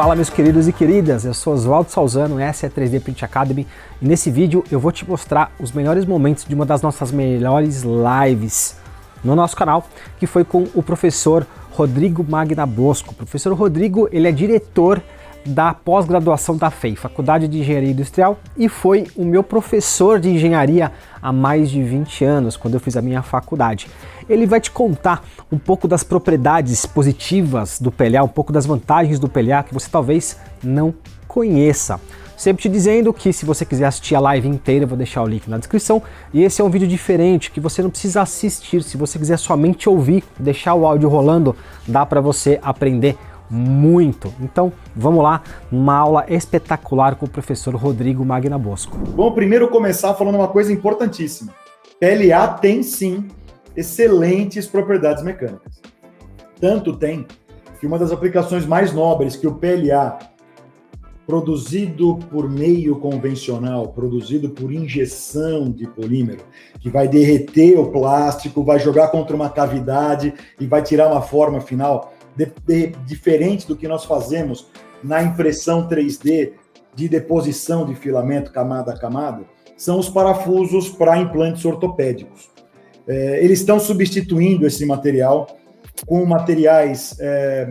Fala meus queridos e queridas, eu sou Oswaldo Salzano, essa é a 3D Print Academy e nesse vídeo eu vou te mostrar os melhores momentos de uma das nossas melhores lives no nosso canal, que foi com o professor Rodrigo Magna Bosco. O professor Rodrigo, ele é diretor da pós-graduação da FEI, Faculdade de Engenharia Industrial, e foi o meu professor de engenharia há mais de 20 anos, quando eu fiz a minha faculdade. Ele vai te contar um pouco das propriedades positivas do PLA, um pouco das vantagens do PLA que você talvez não conheça. Sempre te dizendo que se você quiser assistir a live inteira, eu vou deixar o link na descrição. E esse é um vídeo diferente, que você não precisa assistir. Se você quiser somente ouvir, deixar o áudio rolando, dá para você aprender muito. Então, vamos lá, uma aula espetacular com o professor Rodrigo Magna Bosco. Bom, primeiro começar falando uma coisa importantíssima. PLA tem sim excelentes propriedades mecânicas. Tanto tem que uma das aplicações mais nobres que o PLA, produzido por meio convencional, produzido por injeção de polímero, que vai derreter o plástico, vai jogar contra uma cavidade e vai tirar uma forma final diferente do que nós fazemos na impressão 3D de deposição de filamento camada a camada, são os parafusos para implantes ortopédicos. Eles estão substituindo esse material com materiais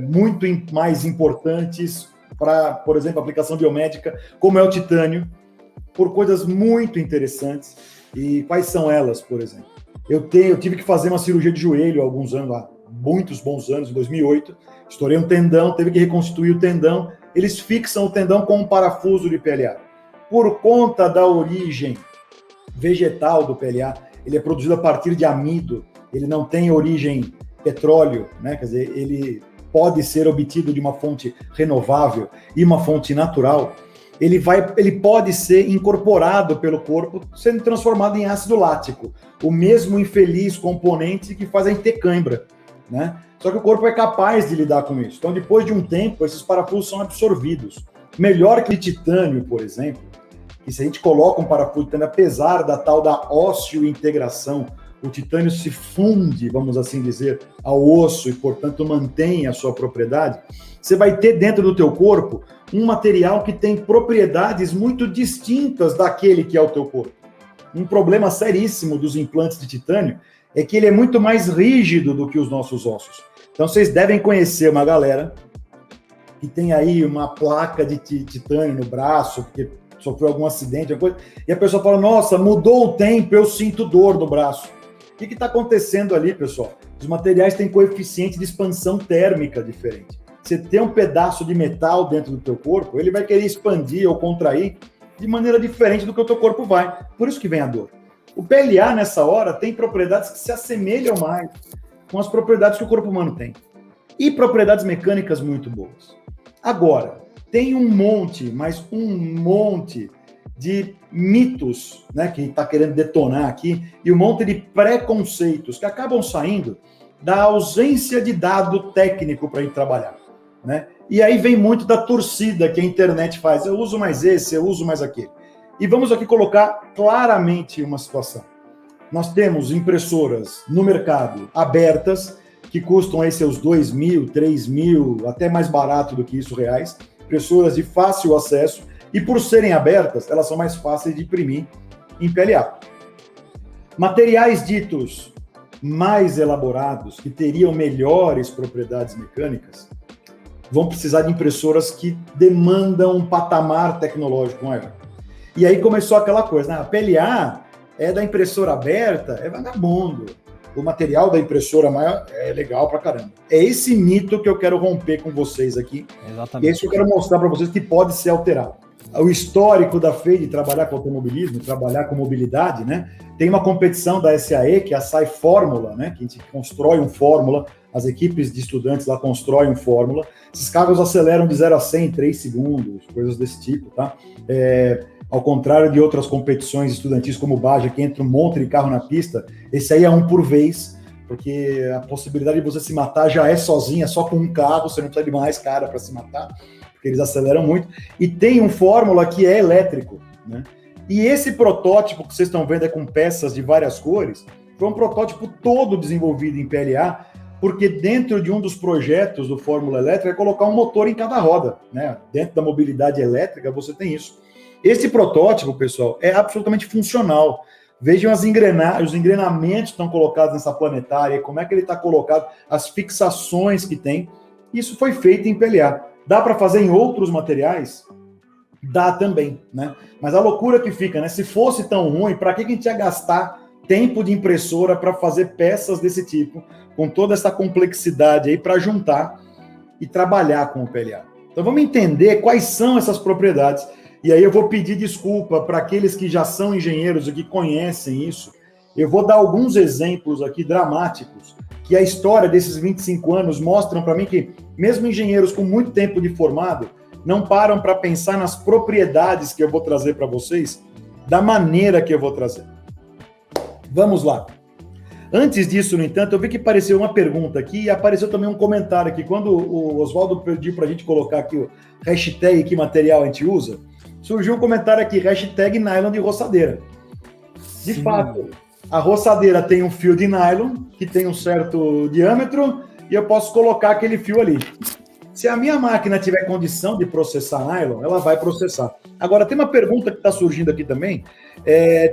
muito mais importantes para, por exemplo, aplicação biomédica, como é o titânio, por coisas muito interessantes. E quais são elas, por exemplo? Eu tive que fazer uma cirurgia de joelho há alguns anos, há muitos bons anos, em 2008, estourei um tendão, teve que reconstituir o tendão, eles fixam o tendão com um parafuso de PLA. Por conta da origem vegetal do PLA, ele é produzido a partir de amido, ele não tem origem petróleo, né? Quer dizer, ele pode ser obtido de uma fonte renovável e uma fonte natural. Ele pode ser incorporado pelo corpo, sendo transformado em ácido lático, o mesmo infeliz componente que faz a gente ter cãibra, né? Só que o corpo é capaz de lidar com isso. Então, depois de um tempo, esses parafusos são absorvidos. Melhor que o titânio, por exemplo, que se a gente coloca um parafuso de titânio, apesar da tal da ósseo-integração, o titânio se funde, vamos assim dizer, ao osso e, portanto, mantém a sua propriedade, você vai ter dentro do teu corpo um material que tem propriedades muito distintas daquele que é o teu corpo. Um problema seríssimo dos implantes de titânio é que ele é muito mais rígido do que os nossos ossos. Então, vocês devem conhecer uma galera que tem aí uma placa de titânio no braço, porque sofreu algum acidente, alguma coisa, e a pessoa fala, nossa, mudou o tempo, eu sinto dor no braço. O que está acontecendo ali, pessoal? Os materiais têm coeficiente de expansão térmica diferente. Você tem um pedaço de metal dentro do teu corpo, ele vai querer expandir ou contrair de maneira diferente do que o teu corpo vai. Por isso que vem a dor. O PLA, nessa hora, tem propriedades que se assemelham mais com as propriedades que o corpo humano tem. E propriedades mecânicas muito boas. Agora, tem um monte, mas um monte de mitos, né, que está querendo detonar aqui, e um monte de preconceitos que acabam saindo da ausência de dado técnico para ir trabalhar, né? E aí vem muito da torcida que a internet faz. Eu uso mais esse, eu uso mais aquele. E vamos aqui colocar claramente uma situação. Nós temos impressoras no mercado abertas, que custam aí seus 2 mil, 3 mil, até mais barato do que isso reais, impressoras de fácil acesso, e por serem abertas, elas são mais fáceis de imprimir em PLA. Materiais ditos mais elaborados, que teriam melhores propriedades mecânicas, vão precisar de impressoras que demandam um patamar tecnológico maior. E aí começou aquela coisa, né? A PLA é da impressora aberta, é vagabundo. O material da impressora maior é legal pra caramba. É esse mito que eu quero romper com vocês aqui. Exatamente. E é isso que eu quero mostrar para vocês que pode ser alterado. O histórico da FEI de trabalhar com automobilismo, trabalhar com mobilidade, né? Tem uma competição da SAE, que é a SAE Fórmula, né? Que a gente constrói um Fórmula, as equipes de estudantes lá constroem um Fórmula. Esses carros aceleram de 0 a 100 em 3 segundos, coisas desse tipo, tá? Ao contrário de outras competições estudantis como o Baja, que entra um monte de carro na pista, esse aí é um por vez, porque a possibilidade de você se matar já é sozinha, só com um carro, você não precisa de mais cara para se matar, porque eles aceleram muito. E tem um Fórmula que é elétrico, né? E esse protótipo que vocês estão vendo é com peças de várias cores, foi um protótipo todo desenvolvido em PLA porque dentro de um dos projetos do Fórmula Elétrica é colocar um motor em cada roda, né? Dentro da mobilidade elétrica você tem isso. Esse protótipo, pessoal, é absolutamente funcional. Vejam os engrenamentos que estão colocados nessa planetária, como é que ele está colocado, as fixações que tem. Isso foi feito em PLA. Dá para fazer em outros materiais? Dá também, né? Mas a loucura que fica, né? Se fosse tão ruim, para que a gente ia gastar tempo de impressora para fazer peças desse tipo, com toda essa complexidade aí para juntar e trabalhar com o PLA? Então vamos entender quais são essas propriedades. E aí eu vou pedir desculpa para aqueles que já são engenheiros e que conhecem isso. Eu vou dar alguns exemplos aqui dramáticos, que a história desses 25 anos mostram para mim que mesmo engenheiros com muito tempo de formado não param para pensar nas propriedades que eu vou trazer para vocês, da maneira que eu vou trazer. Vamos lá. Antes disso, no entanto, eu vi que apareceu uma pergunta aqui e apareceu também um comentário aqui. Quando o Oswaldo pediu para a gente colocar aqui o hashtag que material a gente usa, surgiu um comentário aqui, hashtag nylon de roçadeira. De fato, a roçadeira tem um fio de nylon que tem um certo diâmetro e eu posso colocar aquele fio ali. Se a minha máquina tiver condição de processar nylon, ela vai processar. Agora, tem uma pergunta que está surgindo aqui também.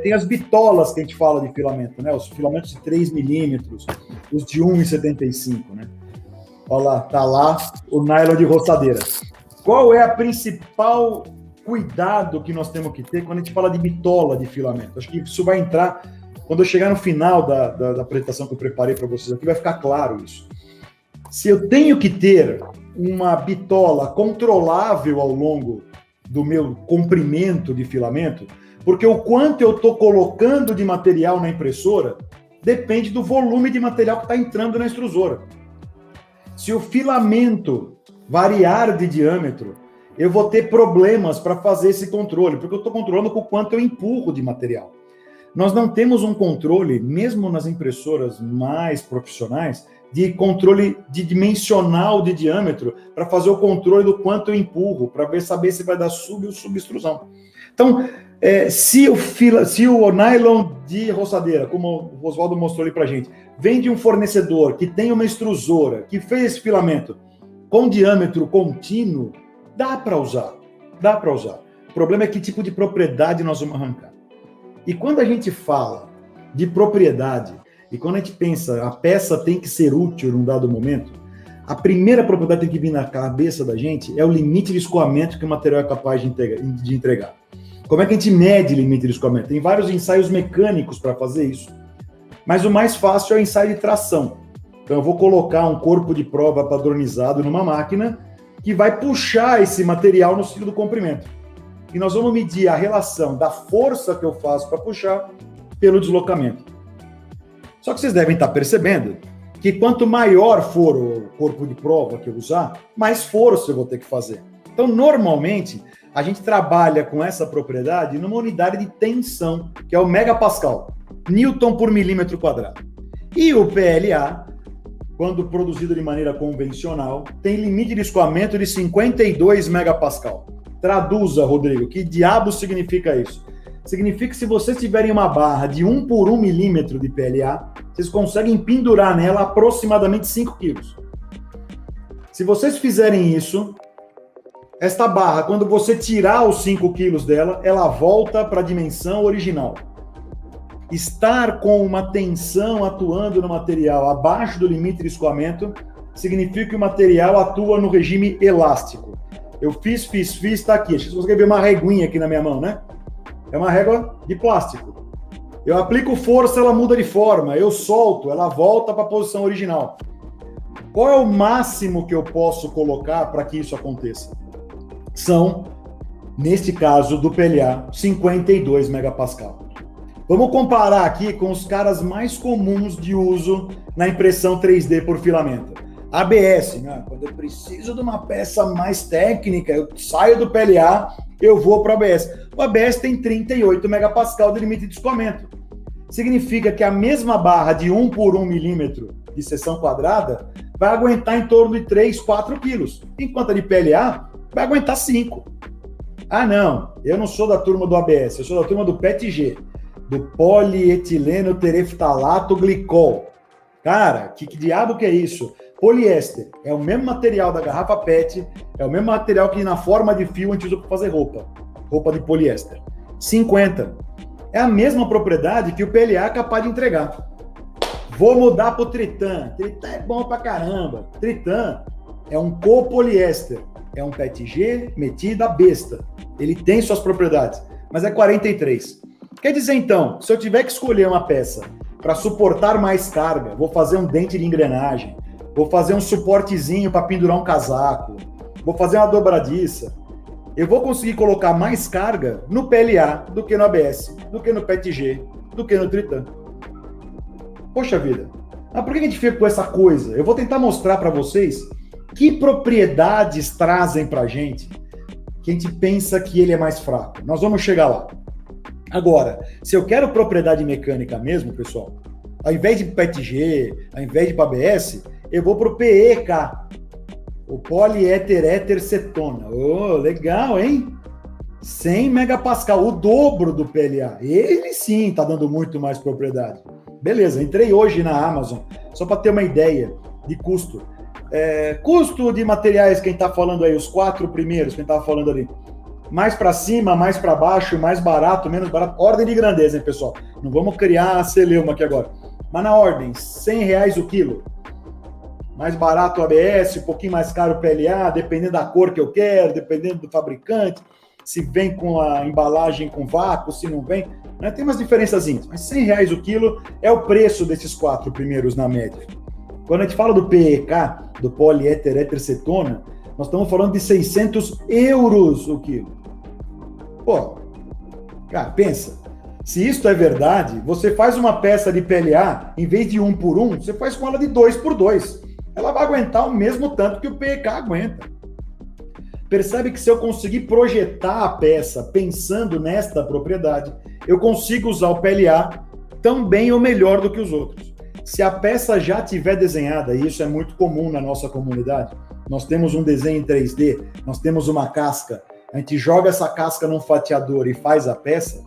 Tem as bitolas que a gente fala de filamento, né? Os filamentos de 3 milímetros, os de 1,75, né? Olha lá, tá lá o nylon de roçadeira. Qual é a principal cuidado que nós temos que ter quando a gente fala de bitola de filamento? Acho que isso vai entrar, quando eu chegar no final da apresentação que eu preparei para vocês aqui, vai ficar claro isso. Se eu tenho que ter uma bitola controlável ao longo do meu comprimento de filamento, porque o quanto eu estou colocando de material na impressora depende do volume de material que está entrando na extrusora. Se o filamento variar de diâmetro, eu vou ter problemas para fazer esse controle, porque eu estou controlando com o quanto eu empurro de material. Nós não temos um controle, mesmo nas impressoras mais profissionais, de controle de dimensional de diâmetro para fazer o controle do quanto eu empurro, para saber se vai dar sub ou subextrusão. Então, se o nylon de roçadeira, como o Oswaldo mostrou ali para a gente, vem de um fornecedor que tem uma extrusora, que fez esse filamento com diâmetro contínuo, dá para usar. Dá para usar. O problema é que tipo de propriedade nós vamos arrancar. E quando a gente fala de propriedade, e quando a gente pensa, a peça tem que ser útil num dado momento, a primeira propriedade que tem que vir na cabeça da gente é o limite de escoamento que o material é capaz de entregar. Como é que a gente mede limite de escoamento? Tem vários ensaios mecânicos para fazer isso. Mas o mais fácil é o ensaio de tração. Então eu vou colocar um corpo de prova padronizado numa máquina que vai puxar esse material no ciclo do comprimento. E nós vamos medir a relação da força que eu faço para puxar pelo deslocamento. Só que vocês devem estar percebendo que quanto maior for o corpo de prova que eu usar, mais força eu vou ter que fazer. Então, normalmente, a gente trabalha com essa propriedade numa unidade de tensão, que é o megapascal, Newton por milímetro quadrado. E o PLA, quando produzido de maneira convencional, tem limite de escoamento de 52 megapascal. Traduza, Rodrigo, que diabo significa isso? Significa que se vocês tiverem uma barra de 1 por 1 milímetro de PLA, vocês conseguem pendurar nela aproximadamente 5 quilos. Se vocês fizerem isso, esta barra, quando você tirar os 5 quilos dela, ela volta para a dimensão original. Estar com uma tensão atuando no material abaixo do limite de escoamento significa que o material atua no regime elástico. Eu fiz, está aqui. Vocês conseguem ver uma reguinha aqui na minha mão, né? É uma régua de plástico. Eu aplico força, ela muda de forma. Eu solto, ela volta para a posição original. Qual é o máximo que eu posso colocar para que isso aconteça? São, neste caso do PLA, 52 megapascal. Vamos comparar aqui com os caras mais comuns de uso na impressão 3D por filamento. ABS, né? Quando eu preciso de uma peça mais técnica, eu saio do PLA, eu vou para o ABS. O ABS tem 38 megapascal de limite de escoamento. Significa que a mesma barra de 1 por 1 milímetro de seção quadrada vai aguentar em torno de 3, 4 quilos, enquanto a de PLA vai aguentar 5. Ah, não, eu não sou da turma do ABS, eu sou da turma do PETG, do polietileno tereftalato glicol. Cara, que diabo que é isso? Poliéster é o mesmo material da garrafa PET, é o mesmo material que na forma de fio a gente usa para fazer roupa. Roupa de poliéster. 50. É a mesma propriedade que o PLA é capaz de entregar. Vou mudar para o Tritan. Tritan é bom pra caramba. Tritan é um copoliéster. É um PETG metido a besta. Ele tem suas propriedades, mas é 43. Quer dizer, então, se eu tiver que escolher uma peça para suportar mais carga, vou fazer um dente de engrenagem, vou fazer um suportezinho para pendurar um casaco, vou fazer uma dobradiça, eu vou conseguir colocar mais carga no PLA do que no ABS, do que no PETG, do que no Tritan. Poxa vida, mas por que a gente fica com essa coisa? Eu vou tentar mostrar para vocês que propriedades trazem para a gente que a gente pensa que ele é mais fraco. Nós vamos chegar lá. Agora, se eu quero propriedade mecânica mesmo, pessoal, ao invés de PETG, ao invés de ABS, eu vou para o PEK, o poliéter-éter-cetona. Oh, legal, hein? 100 megapascal, o dobro do PLA. Ele sim está dando muito mais propriedade. Beleza, entrei hoje na Amazon, só para ter uma ideia de custo. Custo de materiais, quem está falando aí, os 4 primeiros, quem estava falando ali. Mais para cima, mais para baixo, mais barato, menos barato. Ordem de grandeza, hein, pessoal? Não vamos criar a celeuma aqui agora. Mas na ordem, R$100 o quilo. Mais barato o ABS, um pouquinho mais caro o PLA, dependendo da cor que eu quero, dependendo do fabricante, se vem com a embalagem com vácuo, se não vem. Né? Tem umas diferençazinhas, mas R$100 o quilo é o preço desses 4 primeiros na média. Quando a gente fala do PEK, do poliéter-éter-cetona, nós estamos falando de 600 euros o quilo. Pô, cara, pensa. Se isso é verdade, você faz uma peça de PLA, em vez de 1 por 1, você faz com ela de 2 por 2. Ela vai aguentar o mesmo tanto que o PEK aguenta. Percebe que se eu conseguir projetar a peça pensando nesta propriedade, eu consigo usar o PLA tão bem ou melhor do que os outros. Se a peça já tiver desenhada, e isso é muito comum na nossa comunidade, nós temos um desenho em 3D, nós temos uma casca, a gente joga essa casca num fatiador e faz a peça,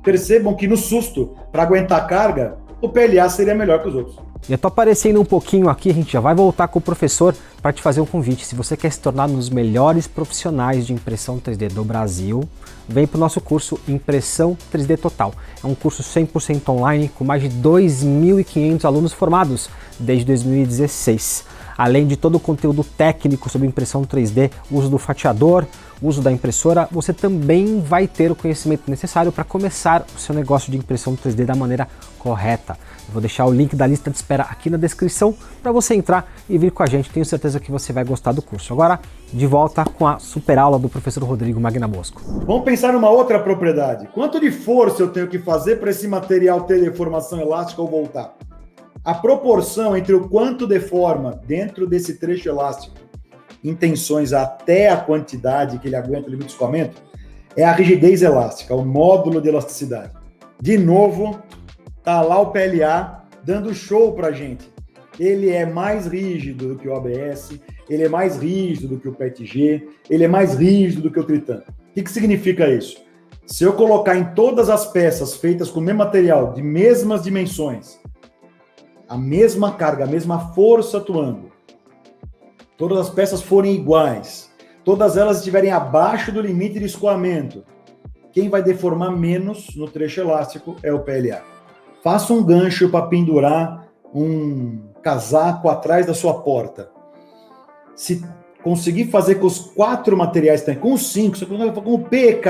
percebam que no susto, para aguentar a carga, o PLA seria melhor que os outros. Já estou aparecendo um pouquinho aqui, a gente já vai voltar com o professor para te fazer um convite. Se você quer se tornar um dos melhores profissionais de impressão 3D do Brasil, vem para o nosso curso Impressão 3D Total. É um curso 100% online com mais de 2.500 alunos formados desde 2016. Além de todo o conteúdo técnico sobre impressão 3D, uso do fatiador, uso da impressora, você também vai ter o conhecimento necessário para começar o seu negócio de impressão 3D da maneira correta. Eu vou deixar o link da lista de espera aqui na descrição para você entrar e vir com a gente. Tenho certeza que você vai gostar do curso. Agora, de volta com a super aula do professor Rodrigo Magnabosco. Vamos pensar numa outra propriedade. Quanto de força eu tenho que fazer para esse material ter deformação elástica ou voltar? A proporção entre o quanto deforma dentro desse trecho elástico em tensões até a quantidade que ele aguenta o limite de escoamento é a rigidez elástica, o módulo de elasticidade. De novo, tá lá o PLA dando show pra gente. Ele é mais rígido do que o ABS, ele é mais rígido do que o PETG, ele é mais rígido do que o Tritan. O que significa isso? Se eu colocar em todas as peças feitas com o mesmo material, de mesmas dimensões, a mesma carga, a mesma força atuando, todas as peças forem iguais, todas elas estiverem abaixo do limite de escoamento, quem vai deformar menos no trecho elástico é o PLA. Faça um gancho para pendurar um casaco atrás da sua porta. Se conseguir fazer com os 4 materiais, com os 5, com o PEK,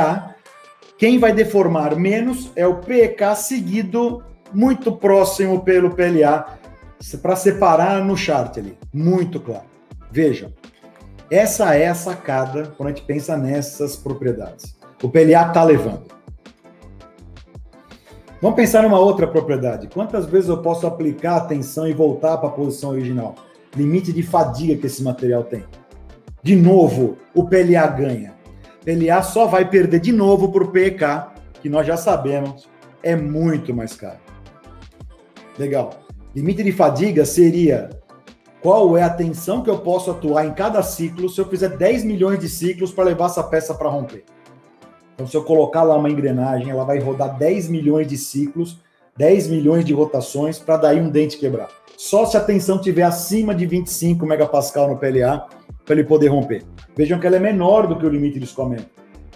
quem vai deformar menos é o PEK seguido muito próximo pelo PLA, para separar no chart ali, muito claro. Vejam, essa é a sacada quando a gente pensa nessas propriedades. O PLA está levando. Vamos pensar numa outra propriedade. Quantas vezes eu posso aplicar a tensão e voltar para a posição original? Limite de fadiga que esse material tem. De novo, o PLA ganha. O PLA só vai perder de novo para o PEK, que nós já sabemos, é muito mais caro. Legal. Limite de fadiga seria qual é a tensão que eu posso atuar em cada ciclo se eu fizer 10 milhões de ciclos para levar essa peça para romper. Então, se eu colocar lá uma engrenagem, ela vai rodar 10 milhões de ciclos, 10 milhões de rotações para daí um dente quebrar. só se a tensão estiver acima de 25 megapascal no PLA para ele poder romper. Vejam que ela é menor do que o limite de escoamento.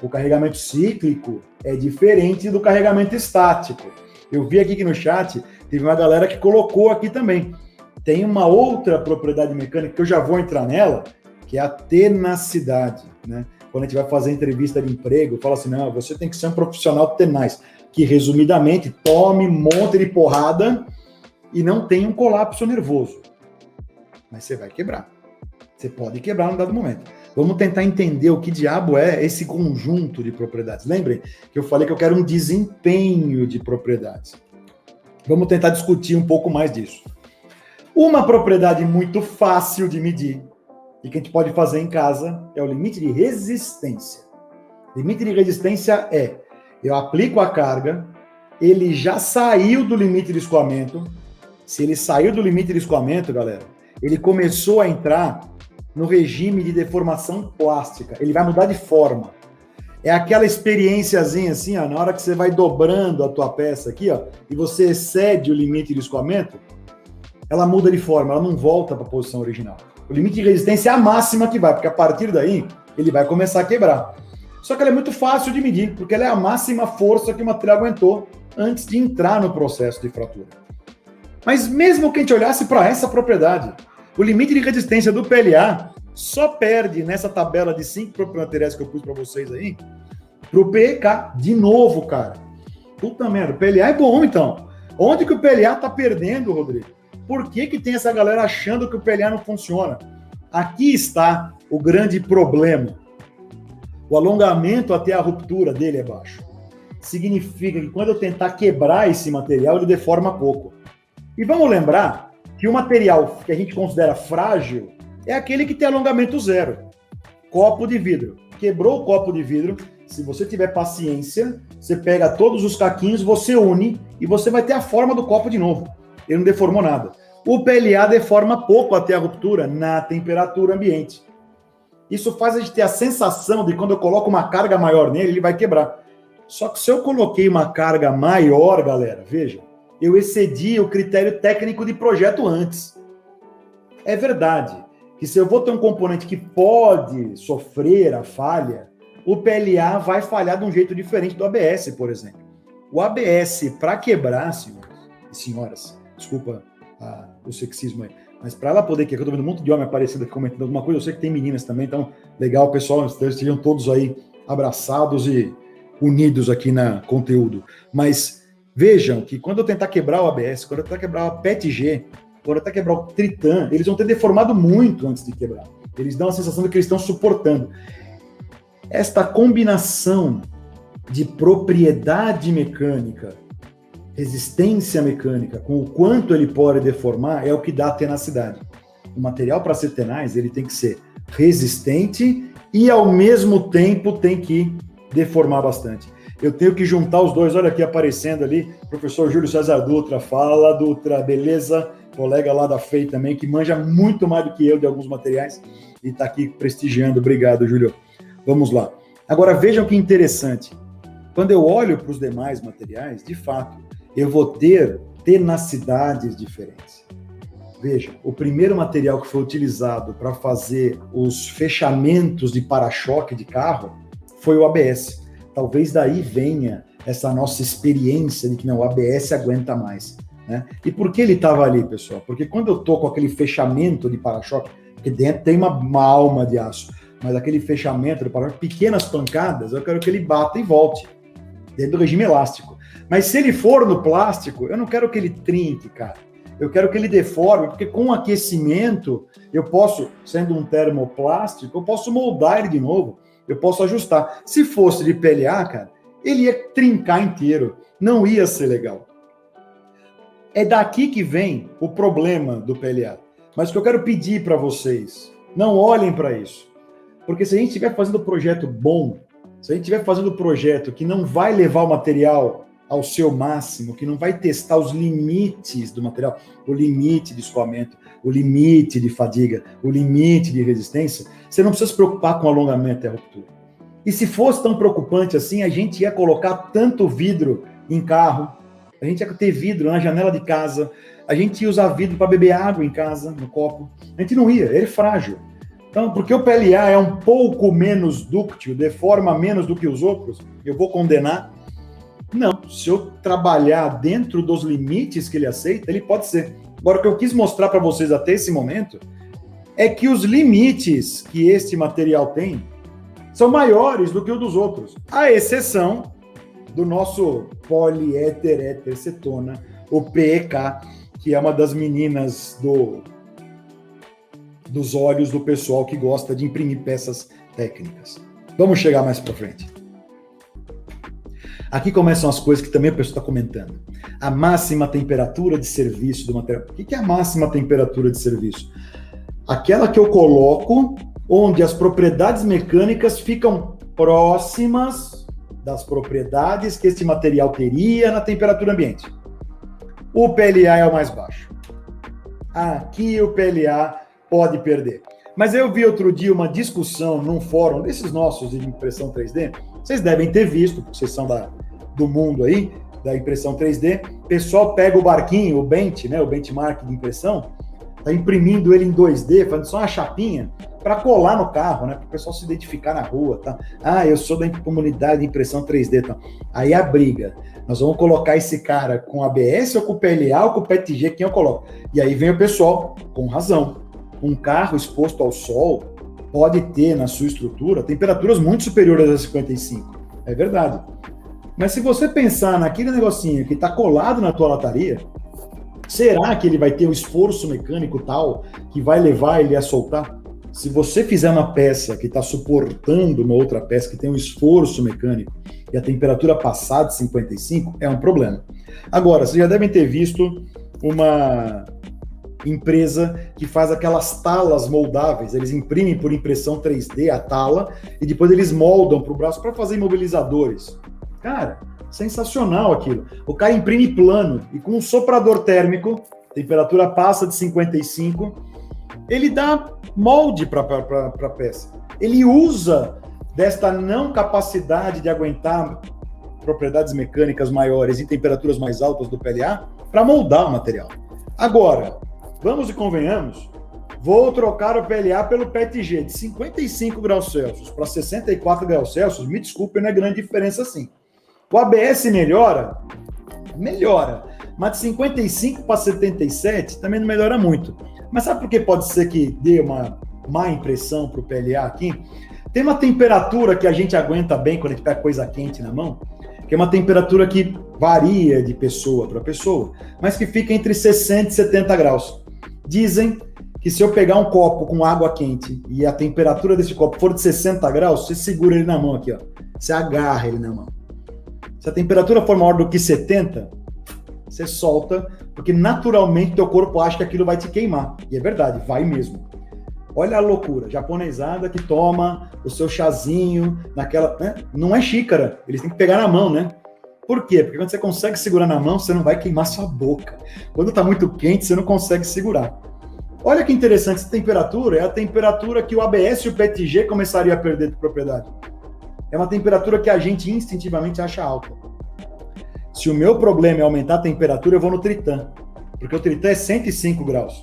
O carregamento cíclico é diferente do carregamento estático. Eu vi aqui que no chat, teve uma galera que colocou aqui também. Tem uma outra propriedade mecânica, que eu já vou entrar nela, que é a tenacidade, né? Quando a gente vai fazer entrevista de emprego, fala assim, não, você tem que ser um profissional tenaz, que resumidamente tome um monte de porrada e não tenha um colapso nervoso. Mas você vai quebrar. Você pode quebrar num dado momento. Vamos tentar entender o que diabo é esse conjunto de propriedades. Lembrem que eu falei que eu quero um desempenho de propriedades. Vamos tentar discutir um pouco mais disso. Uma propriedade muito fácil de medir e que a gente pode fazer em casa é o limite de resistência. Limite de resistência é, eu aplico a carga, ele já saiu do limite de escoamento. Se ele saiu do limite de escoamento, galera, ele começou a entrar no regime de deformação plástica. Ele vai mudar de forma. É aquela experiênciazinha assim, ó, na hora que você vai dobrando a tua peça aqui, ó, e você excede o limite de escoamento, ela muda de forma, ela não volta para a posição original. O limite de resistência é a máxima que vai, porque a partir daí ele vai começar a quebrar. Só que ela é muito fácil de medir, porque ela é a máxima força que o material aguentou antes de entrar no processo de fratura. Mas mesmo que a gente olhasse para essa propriedade, o limite de resistência do PLA só perde nessa tabela de 5 propriedades que eu pus para vocês aí, pro PEK. De novo, cara. Puta merda, o PLA é bom, então. Onde que o PLA tá perdendo, Rodrigo? Por que que tem essa galera achando que o PLA não funciona? Aqui está o grande problema. O alongamento até a ruptura dele é baixo. Significa que quando eu tentar quebrar esse material, ele deforma pouco. E vamos lembrar que o material que a gente considera frágil é aquele que tem alongamento zero. Copo de vidro. Quebrou o copo de vidro, se você tiver paciência, você pega todos os caquinhos, você une e você vai ter a forma do copo de novo. Ele não deformou nada. O PLA deforma pouco até a ruptura na temperatura ambiente. Isso faz a gente ter a sensação de quando eu coloco uma carga maior nele, ele vai quebrar. Só que se eu coloquei uma carga maior, galera, veja, eu excedi o critério técnico de projeto antes. É verdade que se eu vou ter um componente que pode sofrer a falha, o PLA vai falhar de um jeito diferente do ABS, por exemplo. O ABS, para quebrar, senhores e senhoras, desculpa o sexismo aí, mas para ela poder quebrar, eu tô vendo um monte de homem aparecendo aqui comentando alguma coisa, eu sei que tem meninas também, então legal, pessoal, estejam todos aí abraçados e unidos aqui na conteúdo. Mas vejam que quando eu tentar quebrar o ABS, quando eu tentar quebrar o PETG, quando eu tentar quebrar o Tritan, eles vão ter deformado muito antes de quebrar. Eles dão a sensação de que eles estão suportando. Esta combinação de propriedade mecânica, resistência mecânica, com o quanto ele pode deformar, é o que dá a tenacidade. O material, para ser tenaz, ele tem que ser resistente e, ao mesmo tempo, tem que deformar bastante. Eu tenho que juntar os dois, olha aqui aparecendo ali, professor Júlio César Dutra, fala Dutra, beleza? Colega lá da FEI também, que manja muito mais do que eu de alguns materiais e está aqui prestigiando, obrigado, Júlio. Vamos lá. Agora, vejam que interessante. Quando eu olho para os demais materiais, de fato, eu vou ter tenacidades diferentes. Veja, o primeiro material que foi utilizado para fazer os fechamentos de para-choque de carro foi o ABS. Talvez daí venha essa nossa experiência de que não, o ABS aguenta mais. Né? E por que ele estava ali, pessoal? Porque quando eu estou com aquele fechamento de para-choque, que dentro tem uma alma de aço, mas aquele fechamento de para-choque, pequenas pancadas, eu quero que ele bata e volte, dentro do regime elástico. Mas se ele for no plástico, eu não quero que ele trinque, cara. Eu quero que ele deforme, porque com aquecimento, eu posso, sendo um termoplástico, eu posso moldar ele de novo, eu posso ajustar. Se fosse de PLA, cara, ele ia trincar inteiro, não ia ser legal. É daqui que vem o problema do PLA. Mas o que eu quero pedir para vocês, não olhem para isso. Porque se a gente estiver fazendo projeto bom, se a gente estiver fazendo projeto que não vai levar o material ao seu máximo, que não vai testar os limites do material, o limite de escoamento, o limite de fadiga, o limite de resistência, você não precisa se preocupar com alongamento e a ruptura. E se fosse tão preocupante assim, a gente ia colocar tanto vidro em carro, a gente ia ter vidro na janela de casa, A gente ia usar vidro para beber água em casa, no copo. A gente não ia, ele é frágil. Então, porque o PLA é um pouco menos dúctil, deforma menos do que os outros, eu vou condenar? Não. Se eu trabalhar dentro dos limites que ele aceita, ele pode ser. Agora, o que eu quis mostrar para vocês até esse momento é que os limites que este material tem são maiores do que o dos outros, à exceção do nosso poliéter éter cetona, o PEK, que é uma das meninas dos olhos do pessoal que gosta de imprimir peças técnicas. Vamos chegar mais para frente. Aqui começam as coisas que também a pessoa está comentando. A máxima temperatura de serviço do material. O que é a máxima temperatura de serviço? Aquela que eu coloco onde as propriedades mecânicas ficam próximas das propriedades que esse material teria na temperatura ambiente. O PLA é o mais baixo. Aqui o PLA pode perder. Mas eu vi outro dia uma discussão num fórum desses nossos de impressão 3D. Vocês devem ter visto, porque vocês são do mundo aí, da impressão 3D. O pessoal pega o barquinho, o bench, né, o benchmark de impressão, tá imprimindo ele em 2D, fazendo só uma chapinha para colar no carro, né, para o pessoal se identificar na rua, tá? Ah, eu sou da comunidade de impressão 3D, tá? Aí a briga. Nós vamos colocar esse cara com ABS ou com PLA ou com PETG, quem eu coloco? E aí vem o pessoal, com razão. Um carro exposto ao sol pode ter na sua estrutura temperaturas muito superiores a 55. É verdade. Mas se você pensar naquele negocinho que está colado na tua lataria, será que ele vai ter um esforço mecânico tal que vai levar ele a soltar? Se você fizer uma peça que está suportando uma outra peça que tem um esforço mecânico e a temperatura passar de 55, é um problema. Agora, vocês já devem ter visto uma empresa que faz aquelas talas moldáveis. Eles imprimem por impressão 3D a tala e depois eles moldam para o braço para fazer imobilizadores. Cara, sensacional aquilo. O cara imprime plano e com um soprador térmico, temperatura passa de 55, ele dá molde para a peça. Ele usa desta não capacidade de aguentar propriedades mecânicas maiores em temperaturas mais altas do PLA para moldar o material. Agora, vamos e convenhamos, vou trocar o PLA pelo PETG de 55 graus Celsius para 64 graus Celsius, me desculpe, não é grande diferença assim. O ABS melhora? Melhora. Mas de 55 para 77 também não melhora muito. Mas sabe por que pode ser que dê uma má impressão para o PLA aqui? Tem uma temperatura que a gente aguenta bem quando a gente pega coisa quente na mão, que é uma temperatura que varia de pessoa para pessoa, mas que fica entre 60 e 70 graus. Dizem que se eu pegar um copo com água quente e a temperatura desse copo for de 60 graus, você segura ele na mão aqui, ó. Você agarra ele na mão. Se a temperatura for maior do que 70, você solta, porque naturalmente teu corpo acha que aquilo vai te queimar. E é verdade, vai mesmo. Olha a loucura, japonesada que toma o seu chazinho naquela... Né? Não é xícara, eles têm que pegar na mão, né? Por quê? Porque quando você consegue segurar na mão, você não vai queimar sua boca. Quando tá muito quente, você não consegue segurar. Olha que interessante, essa temperatura é a temperatura que o ABS e o PETG começariam a perder de propriedade. É uma temperatura que a gente instintivamente acha alta. Se o meu problema é aumentar a temperatura, eu vou no Tritan, porque o Tritan é 105 graus.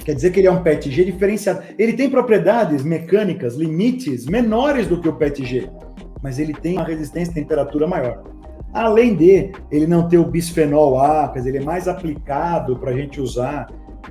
Quer dizer que ele é um PETG diferenciado. Ele tem propriedades mecânicas, limites menores do que o PETG, mas ele tem uma resistência à temperatura maior. Além de ele não ter o bisfenol A, quer dizer, ele é mais aplicado para a gente usar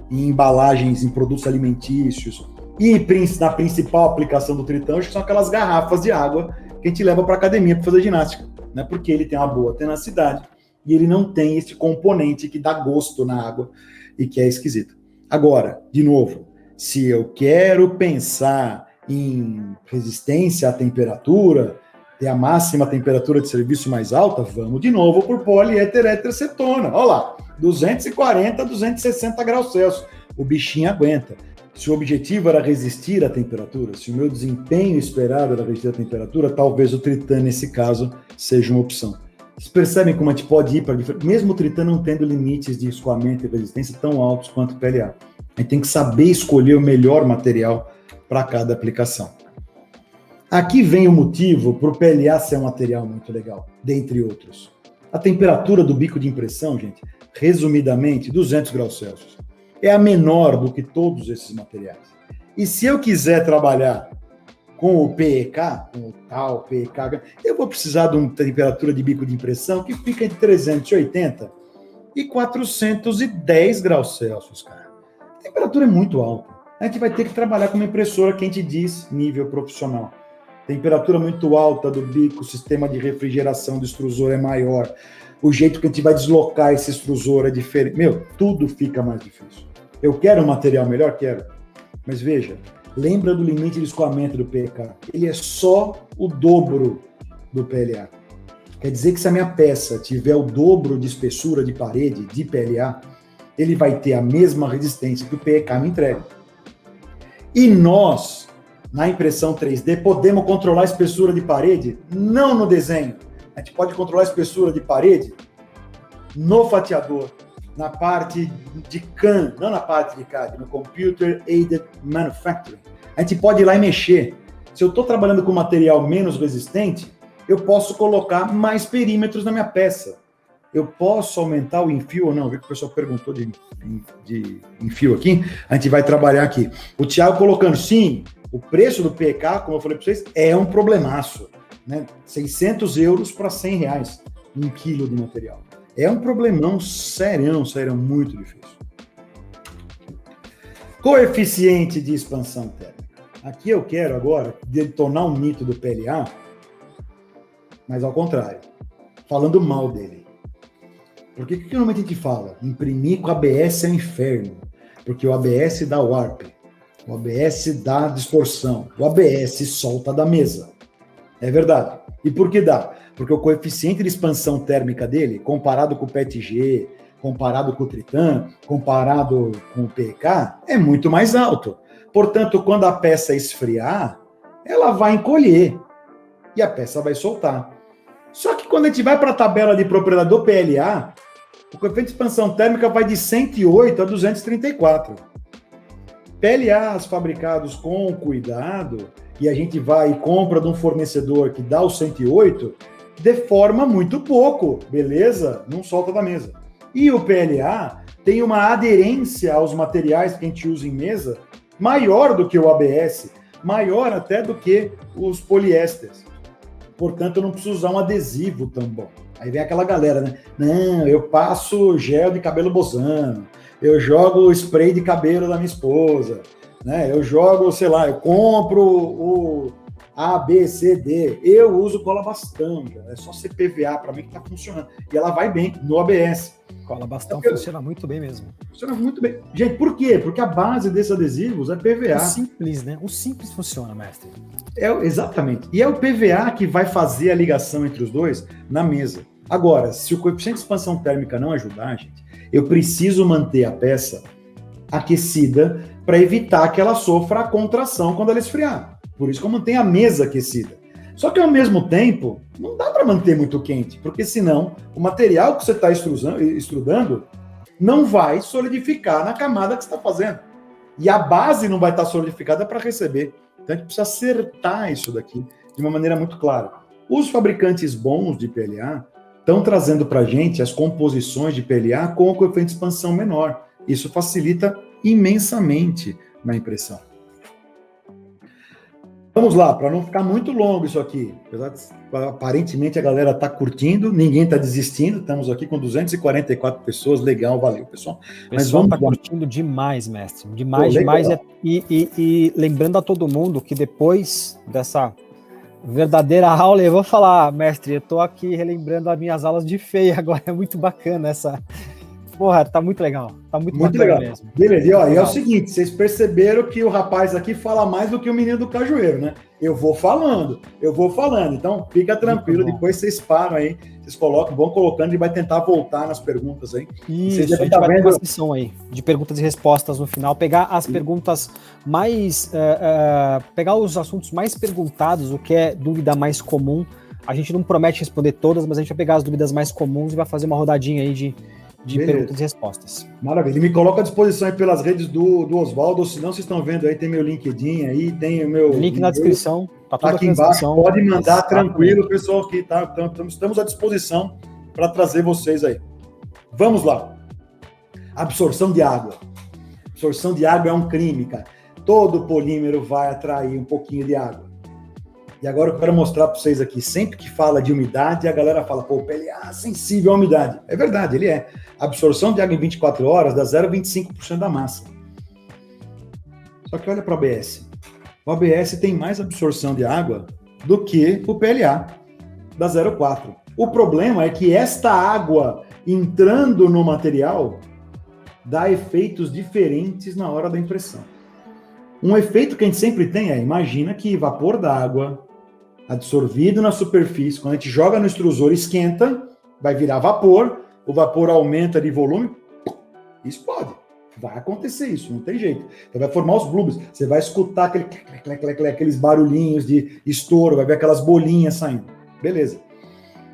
em embalagens, em produtos alimentícios. E na principal aplicação do Tritan, acho que são aquelas garrafas de água que a gente leva para a academia para fazer ginástica, né? Porque ele tem uma boa tenacidade e ele não tem esse componente que dá gosto na água e que é esquisito. Agora, de novo, se eu quero pensar em resistência à temperatura, ter a máxima temperatura de serviço mais alta, vamos de novo por poliéter éter cetona. Olha lá, 240, 260 graus Celsius. O bichinho aguenta. Se o objetivo era resistir à temperatura, se o meu desempenho esperado era resistir à temperatura, talvez o Tritan, nesse caso, seja uma opção. Vocês percebem como a gente pode ir para diferente, mesmo o Tritan não tendo limites de escoamento e resistência tão altos quanto o PLA. A gente tem que saber escolher o melhor material para cada aplicação. Aqui vem o motivo para o PLA ser um material muito legal, dentre outros. A temperatura do bico de impressão, gente, resumidamente, 200 graus Celsius. É a menor do que todos esses materiais. E se eu quiser trabalhar com o PEK, com o tal PEK, eu vou precisar de uma temperatura de bico de impressão que fica entre 380 e 410 graus Celsius, cara. A temperatura é muito alta. A gente vai ter que trabalhar com uma impressora que a gente diz nível profissional. Temperatura muito alta do bico, o sistema de refrigeração do extrusor é maior, o jeito que a gente vai deslocar esse extrusor é diferente. Meu, tudo fica mais difícil. Eu quero um material melhor? Quero. Mas veja, lembra do limite de escoamento do PEK? Ele é só o dobro do PLA. Quer dizer que se a minha peça tiver o dobro de espessura de parede de PLA, ele vai ter a mesma resistência que o PEK me entrega. E nós, na impressão 3D, podemos controlar a espessura de parede? Não no desenho. A gente pode controlar a espessura de parede no fatiador, na parte de CAM, não na parte de CAD, no Computer Aided Manufacturing. A gente pode ir lá e mexer. Se eu estou trabalhando com material menos resistente, eu posso colocar mais perímetros na minha peça. Eu posso aumentar o enfio ou não? Viu que o pessoal perguntou de enfio aqui? A gente vai trabalhar aqui. O Thiago colocando, sim, o preço do PEK, como eu falei para vocês, é um problemaço. Né? 600 euros para 100 reais, 1 quilo de material. É um problemão sério, muito difícil. Coeficiente de expansão térmica. Aqui eu quero agora detonar um mito do PLA, mas ao contrário, falando mal dele. Porque o que normalmente a gente fala? Imprimir com ABS é um inferno, porque o ABS dá warp, o ABS dá distorção, o ABS solta da mesa. É verdade. E por que dá? Porque o coeficiente de expansão térmica dele, comparado com o PETG, comparado com o Tritan, comparado com o PEK, é muito mais alto. Portanto, quando a peça esfriar, ela vai encolher e a peça vai soltar. Só que quando a gente vai para a tabela de propriedade do PLA, o coeficiente de expansão térmica vai de 108 a 234. PLAs fabricados com cuidado, e a gente vai e compra de um fornecedor que dá o 108, deforma muito pouco, beleza? Não solta da mesa. E o PLA tem uma aderência aos materiais que a gente usa em mesa maior do que o ABS, maior até do que os poliésteres. Portanto, eu não preciso usar um adesivo tão bom. Aí vem aquela galera, né? Não, eu passo gel de cabelo bozano, eu jogo spray de cabelo da minha esposa, né? Eu jogo, sei lá, eu compro o A, B, C, D. Eu uso cola bastão, é só ser PVA para mim que tá funcionando. E ela vai bem no ABS. Cola bastão funciona muito bem mesmo. Funciona muito bem. Gente, por quê? Porque a base desses adesivos é PVA. O simples, né? O simples funciona, mestre. Exatamente. E é o PVA que vai fazer a ligação entre os dois na mesa. Agora, se o coeficiente de expansão térmica não ajudar, gente, eu preciso manter a peça aquecida para evitar que ela sofra a contração quando ela esfriar. Por isso que eu mantenho a mesa aquecida. Só que, ao mesmo tempo, não dá para manter muito quente, porque senão o material que você está extrudando não vai solidificar na camada que você está fazendo. E a base não vai estar solidificada para receber. Então, a gente precisa acertar isso daqui de uma maneira muito clara. Os fabricantes bons de PLA estão trazendo para a gente as composições de PLA com o coeficiente de expansão menor. Isso facilita imensamente na impressão. Vamos lá, para não ficar muito longo isso aqui. Aparentemente a galera está curtindo, ninguém está desistindo. Estamos aqui com 244 pessoas. Legal, valeu, pessoal. O pessoal está curtindo demais, mestre. Demais, demais. E lembrando a todo mundo que depois dessa verdadeira aula, eu vou falar, mestre, eu estou aqui relembrando as minhas aulas de FEI agora. É muito bacana essa... Porra, tá muito legal. Tá muito legal mesmo. Beleza, e, ó, e é o seguinte, vocês perceberam que o rapaz aqui fala mais do que o menino do cajueiro, né? Eu vou falando. Então, fica tranquilo, depois vocês param aí, vocês colocam, vão colocando e vai tentar voltar nas perguntas aí. Isso, a gente vai ter uma sessão aí de perguntas e respostas no final, pegar as perguntas mais... pegar os assuntos mais perguntados, o que é dúvida mais comum. A gente não promete responder todas, mas a gente vai pegar as dúvidas mais comuns e vai fazer uma rodadinha aí de perguntas e respostas. Maravilha. Ele me coloca à disposição aí pelas redes do Oswaldo, se não vocês estão vendo aí, tem meu LinkedIn aí, tem o meu... Link na descrição. Tá tudo aqui embaixo, pode mandar tranquilo, pessoal, aqui, tá? Então, estamos à disposição para trazer vocês aí. Vamos lá. Absorção de água. Absorção de água é um crime, cara. Todo polímero vai atrair um pouquinho de água. E agora eu quero mostrar para vocês aqui, sempre que fala de umidade, a galera fala, pô, o PLA é sensível à umidade. É verdade, ele é. A absorção de água em 24 horas dá 0,25% da massa. Só que olha para o ABS. O ABS tem mais absorção de água do que o PLA, dá 0,4%. O problema é que esta água entrando no material dá efeitos diferentes na hora da impressão. Um efeito que a gente sempre tem é, imagina que vapor d'água absorvido na superfície, quando a gente joga no extrusor, esquenta, vai virar vapor, o vapor aumenta de volume, explode. Vai acontecer isso, não tem jeito. Então vai formar os blubs, você vai escutar aqueles barulhinhos de estouro, vai ver aquelas bolinhas saindo. Beleza.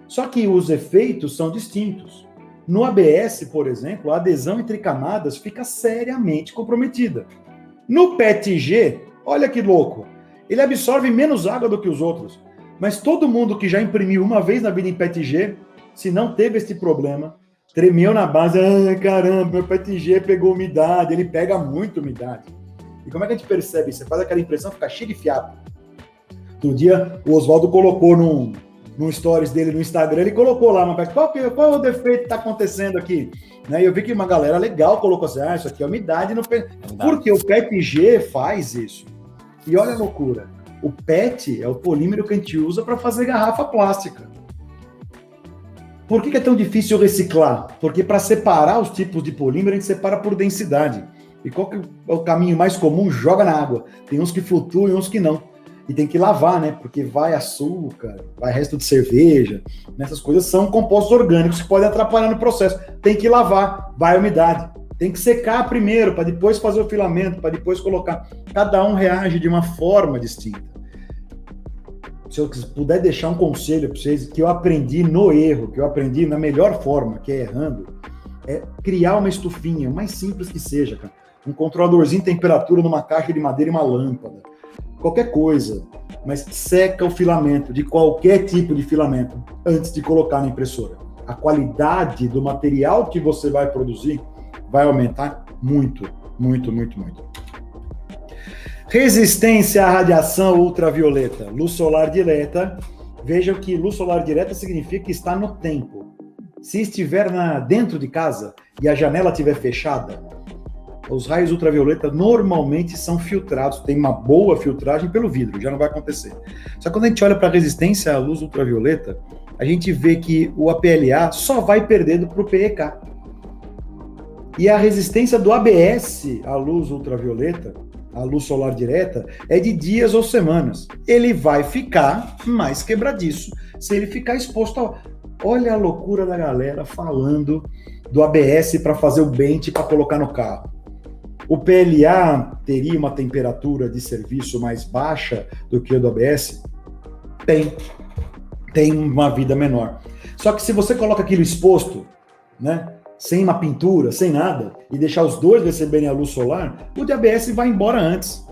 Só que os efeitos são distintos. No ABS, por exemplo, a adesão entre camadas fica seriamente comprometida. No PETG, olha que louco, ele absorve menos água do que os outros. Mas todo mundo que já imprimiu uma vez na vida em PETG, se não teve esse problema, tremeu na base, caramba, meu PETG pegou umidade, ele pega muita umidade. E como é que a gente percebe isso? Você faz aquela impressão, fica cheio de fiapo. Outro dia, o Oswaldo colocou num stories dele no Instagram, ele colocou lá, qual é o defeito que está acontecendo aqui? Né? E eu vi que uma galera legal colocou assim, isso aqui é umidade no PET. Porque o PETG faz isso. E olha a loucura, o PET é o polímero que a gente usa para fazer garrafa plástica. Por que é tão difícil reciclar? Porque para separar os tipos de polímero, a gente separa por densidade. E qual que é o caminho mais comum? Joga na água. Tem uns que flutuam e uns que não. E tem que lavar, né? Porque vai açúcar, vai resto de cerveja. Essas coisas são compostos orgânicos que podem atrapalhar no processo. Tem que lavar, vai a umidade. Tem que secar primeiro, para depois fazer o filamento, para depois colocar. Cada um reage de uma forma distinta. Se eu puder deixar um conselho para vocês, que eu aprendi no erro, que eu aprendi na melhor forma, que é errando, é criar uma estufinha, o mais simples que seja, cara. Um controladorzinho de temperatura numa caixa de madeira e uma lâmpada. Qualquer coisa, mas seca o filamento, de qualquer tipo de filamento, antes de colocar na impressora. A qualidade do material que você vai produzir vai aumentar muito, muito, muito, muito. Resistência à radiação ultravioleta. Luz solar direta. Vejam que luz solar direta significa que está no tempo. Se estiver dentro de casa e a janela estiver fechada, os raios ultravioleta normalmente são filtrados, tem uma boa filtragem pelo vidro, já não vai acontecer. Só que quando a gente olha para a resistência à luz ultravioleta, a gente vê que o APLA só vai perdendo para o PEK. E a resistência do ABS à luz ultravioleta, a luz solar direta, é de dias ou semanas. Ele vai ficar mais quebradiço se ele ficar exposto a... Olha a loucura da galera falando do ABS para fazer o bente para colocar no carro. O PLA teria uma temperatura de serviço mais baixa do que o do ABS? Tem uma vida menor. Só que se você coloca aquilo exposto, né, sem uma pintura, sem nada, e deixar os dois receberem a luz solar, o de ABS vai embora antes.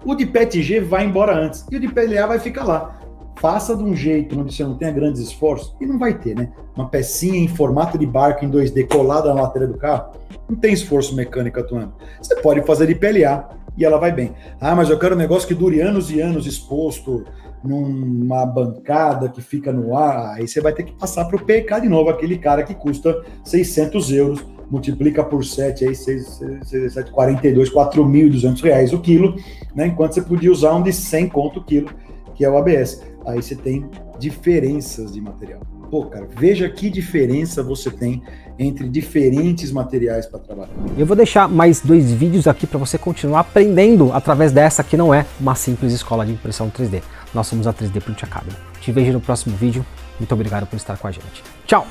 O de PETG vai embora antes. E o de PLA vai ficar lá. Faça de um jeito onde você não tenha grandes esforços, e não vai ter, né? Uma pecinha em formato de barco em 2D colada na lateral do carro, não tem esforço mecânico atuando. Você pode fazer de PLA e ela vai bem. Mas eu quero um negócio que dure anos e anos exposto numa bancada que fica no ar. Aí você vai ter que passar para o PEK de novo, aquele cara que custa 600 euros, multiplica por 7, aí 7, 42, 4.200 reais o quilo, né? Enquanto você podia usar um de 100 conto o quilo, que é o ABS. Aí você tem diferenças de material. Pô, cara, veja que diferença você tem entre diferentes materiais para trabalhar. Eu vou deixar mais 2 vídeos aqui para você continuar aprendendo através dessa que não é uma simples escola de impressão 3D. Nós somos a 3D Print Academy. Te vejo no próximo vídeo. Muito obrigado por estar com a gente. Tchau!